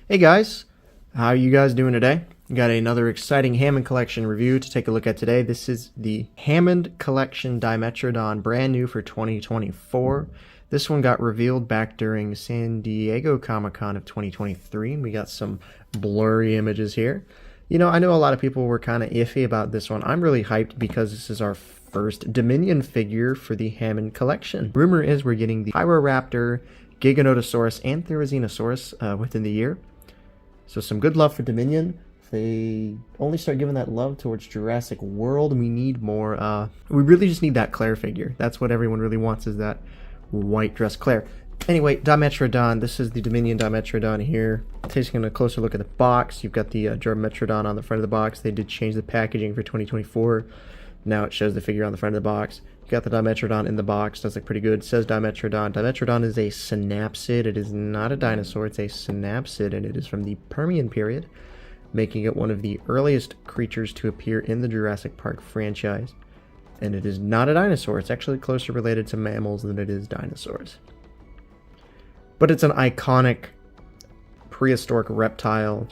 Hey guys, how are you guys doing today? We got another exciting Hammond Collection review to take a look at today. This is the Hammond Collection Dimetrodon, brand new for 2024. This one got revealed back during San Diego Comic-Con of 2023, and we got some blurry images here. You know, I know a lot of people were kind of iffy about this one. I'm really hyped because this is our first Dominion figure for the Hammond Collection. Rumor is we're getting the Pyroraptor, Giganotosaurus, and Therizinosaurus within the year. So some good love for Dominion. If they only start giving that love towards Jurassic World, we need more. We really just need that Claire figure. That's what everyone really wants, is that white dress Claire. Anyway, Dimetrodon. This is the Dominion Dimetrodon here. Taking a closer look at the box, you've got the Dimetrodon on the front of the box. They did change the packaging for 2024. Now it shows the figure on the front of the box. You got the Dimetrodon in the box. Does look pretty good. It says Dimetrodon. Dimetrodon is a synapsid. It is not a dinosaur. It's a synapsid, and it is from the Permian period, making it one of the earliest creatures to appear in the Jurassic Park franchise. And it is not a dinosaur. It's actually closer related to mammals than it is dinosaurs. But it's an iconic prehistoric reptile,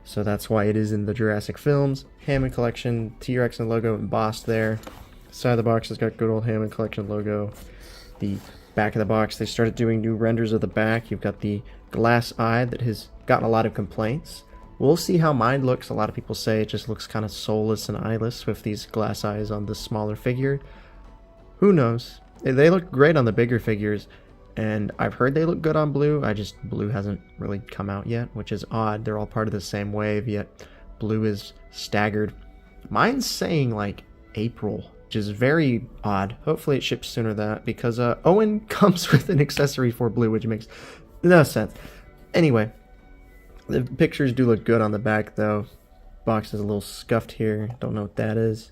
so that's why it is in the Jurassic films. Hammond Collection, T-Rex and logo embossed there. Side of the box has got good old Hammond Collection logo. The back of the box, they started doing new renders of the back. You've got the glass eye that has gotten a lot of complaints. We'll see how mine looks. A lot of people say it just looks kind of soulless and eyeless with these glass eyes on the smaller figure. Who knows? They look great on the bigger figures, and I've heard they look good on blue. Blue hasn't really come out yet, which is odd. They're all part of the same wave, yet blue is staggered. Mine's saying like April, which is very odd. Hopefully it ships sooner than that, because Owen comes with an accessory for blue, which makes no sense. Anyway, the pictures do look good on the back, though. Box is a little scuffed here. Don't know what that is.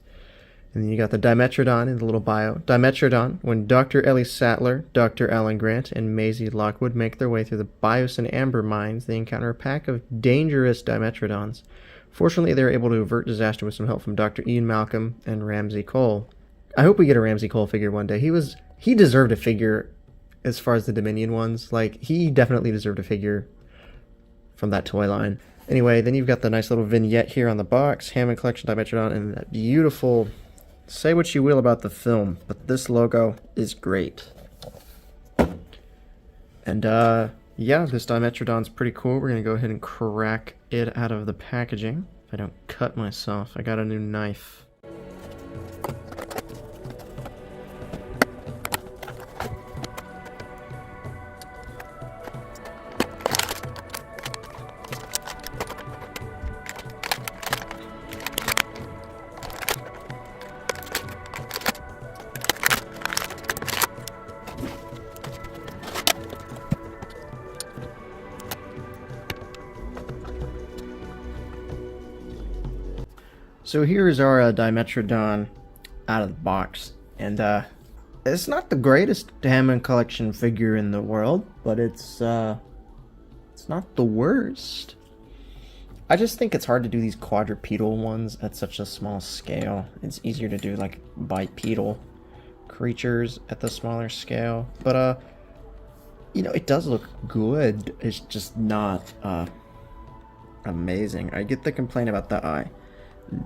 And then you got the Dimetrodon in the little bio. Dimetrodon, when Dr. Ellie Sattler, Dr. Alan Grant, and Maisie Lockwood make their way through the Bios and Amber mines, they encounter a pack of dangerous Dimetrodons. Fortunately, they are able to avert disaster with some help from Dr. Ian Malcolm and Ramsey Cole. I hope we get a Ramsey Cole figure one day. He deserved a figure as far as the Dominion ones. Like, he definitely deserved a figure from that toy line. Anyway, then you've got the nice little vignette here on the box. Hammond Collection Dimetrodon, and that beautiful... Say what you will about the film, but this logo is great. And, yeah, this Dimetrodon's pretty cool. We're going to go ahead and crack it out of the packaging. If I don't cut myself, I got a new knife. So here's our Dimetrodon out of the box, and it's not the greatest Hammond Collection figure in the world, but it's not the worst. I just think it's hard to do these quadrupedal ones at such a small scale. It's easier to do like bipedal creatures at the smaller scale, but you know, it does look good. It's just not amazing. I get the complaint about the eye.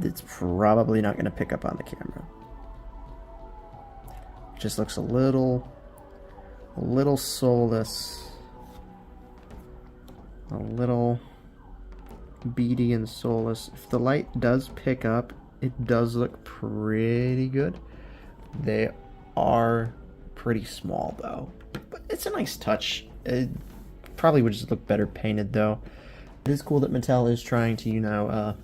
It's probably not going to pick up on the camera. It just looks a little soulless, a little beady and soulless. If the light does pick up, it does look pretty good. They are pretty small though, but it's a nice touch. It probably would just look better painted though. It is cool that Mattel is trying to, you know,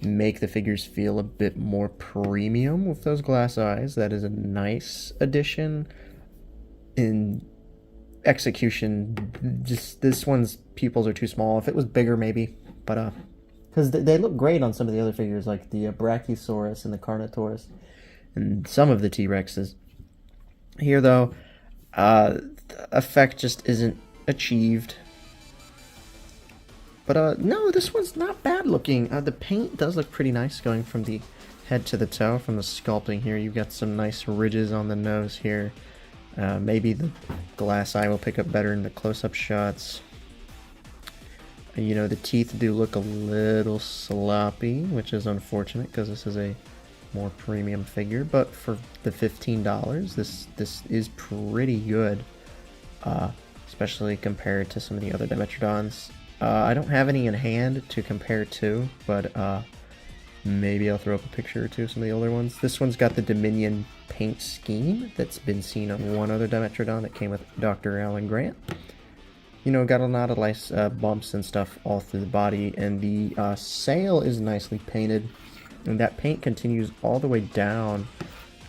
make the figures feel a bit more premium with those glass eyes. That is a nice addition. In execution, just this one's pupils are too small. If it was bigger, maybe, but because they look great on some of the other figures, like the Brachiosaurus and the Carnotaurus and some of the T-Rexes. Here though, the effect just isn't achieved. But no, this one's not bad looking. The paint does look pretty nice going from the head to the toe. From the sculpting here, you've got some nice ridges on the nose here. Maybe the glass eye will pick up better in the close-up shots. You know, the teeth do look a little sloppy, which is unfortunate because this is a more premium figure, but for the $15, this is pretty good, especially compared to some of the other Dimetrodons. I don't have any in hand to compare to, but maybe I'll throw up a picture or two of some of the older ones. This one's got the Dominion paint scheme that's been seen on one other Dimetrodon that came with Dr. Alan Grant. You know, got a lot of nice bumps and stuff all through the body, and the sail is nicely painted, and that paint continues all the way down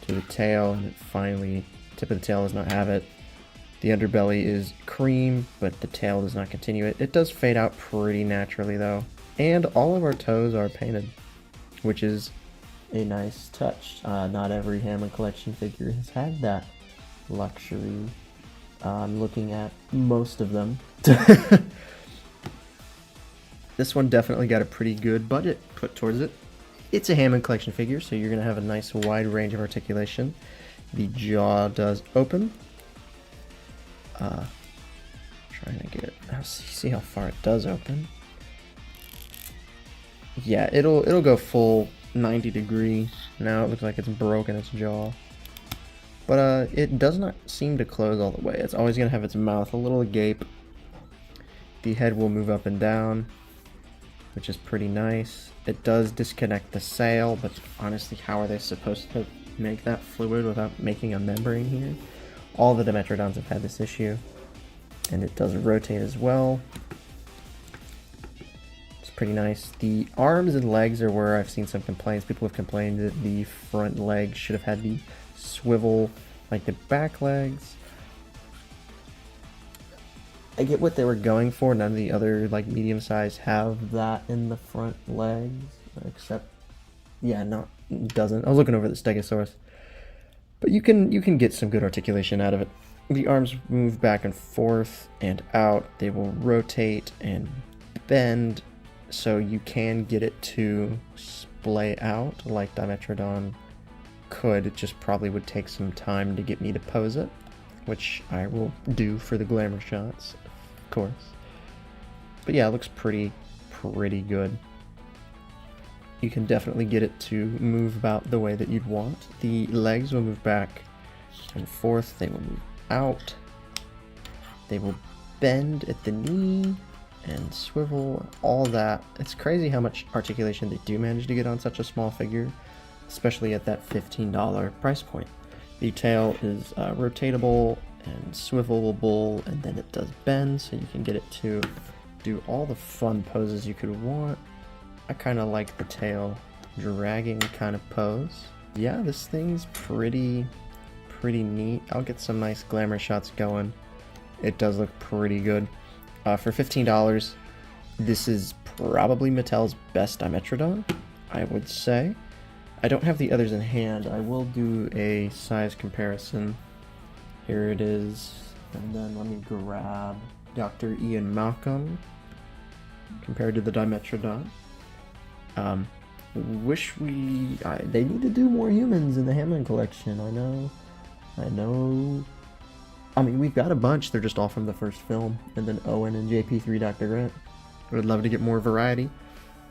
to the tail, and it finally, tip of the tail does not have it. The underbelly is cream, but the tail does not continue it. It does fade out pretty naturally though, and all of our toes are painted, which is a nice touch. Not every Hammond Collection figure has had that luxury. I'm looking at most of them. This one definitely got a pretty good budget put towards it. It's a Hammond Collection figure, so you're going to have a nice wide range of articulation. The jaw does open. Trying to get it, see how far it does open. Yeah, it'll go full 90 degree. Now it looks like it's broken its jaw. But it does not seem to close all the way. It's always going to have its mouth a little agape. The head will move up and down, which is pretty nice. It does disconnect the sail, but honestly, how are they supposed to make that fluid without making a membrane here? All the Dimetrodons have had this issue, and it does rotate as well. It's pretty nice. The arms and legs are where I've seen some complaints. People have complained that the front legs should have had the swivel like the back legs. I get what they were going for. None of the other like medium size have that in the front legs, except it doesn't. I was looking over the Stegosaurus, but you can get some good articulation out of it. The arms move back and forth and out. They will rotate and bend, so you can get it to splay out like Dimetrodon could. It just probably would take some time to get me to pose it, which I will do for the glamour shots, of course. But yeah, it looks pretty good. You can definitely get it to move about the way that you'd want. The legs will move back and forth. They will move out. They will bend at the knee and swivel, all that. It's crazy how much articulation they do manage to get on such a small figure, especially at that $15 price point. The tail is rotatable and swivelable, and then it does bend, so you can get it to do all the fun poses you could want. I kind of like the tail dragging kind of pose. Yeah, this thing's pretty neat. I'll get some nice glamour shots going. It does look pretty good. For $15, this is probably Mattel's best Dimetrodon, I would say. I don't have the others in hand. I will do a size comparison. Here it is. And then let me grab Dr. Ian Malcolm compared to the Dimetrodon. They need to do more humans in the Hammond collection. I know. I mean, we've got a bunch. They're just all from the first film. And then Owen and JP3 Dr. Grant. I would love to get more variety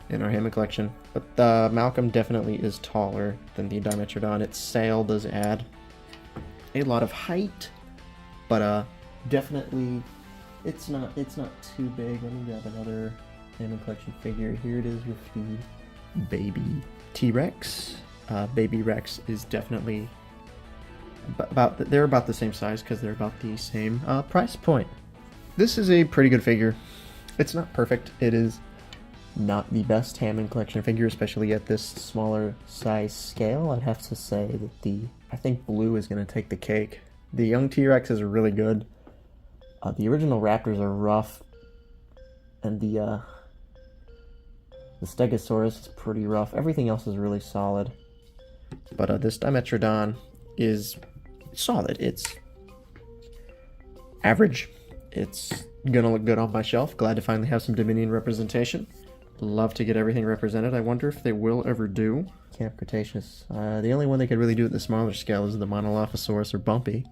in our Hammond collection. But Malcolm definitely is taller than the Dimetrodon. Its sail does add a lot of height, but definitely it's not too big. Let me grab another Hammond collection figure. Here it is with the baby T-Rex. Baby Rex is definitely they're about the same size because they're about the same price point. This is a pretty good figure. It's not perfect. It is not the best Hammond collection figure, especially at this smaller size scale. I'd have to say that I think blue is going to take the cake. The young T-Rex is really good. The original Raptors are rough, and the Stegosaurus is pretty rough. Everything else is really solid. But this Dimetrodon is solid. It's average. It's gonna look good on my shelf. Glad to finally have some Dominion representation. Love to get everything represented. I wonder if they will ever do Camp Cretaceous. The only one they could really do at the smaller scale is the Monolophosaurus or Bumpy.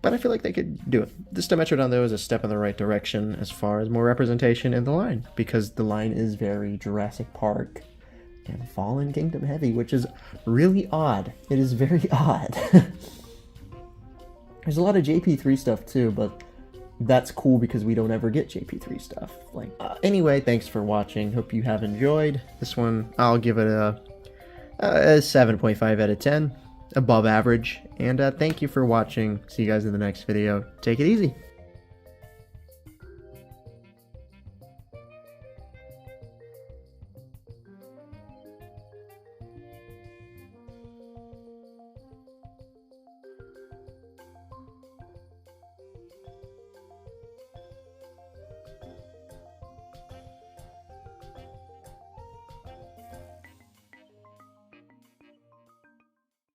but I feel like they could do it. This Dimetrodon, though, is a step in the right direction as far as more representation in the line, because the line is very Jurassic Park and Fallen Kingdom heavy, which is really odd. It is very odd. There's a lot of JP3 stuff too, but that's cool because we don't ever get JP3 stuff. Like, anyway, thanks for watching. Hope you have enjoyed. This one, I'll give it a 7.5 out of 10, above average. And thank you for watching. See you guys in the next video. Take it easy.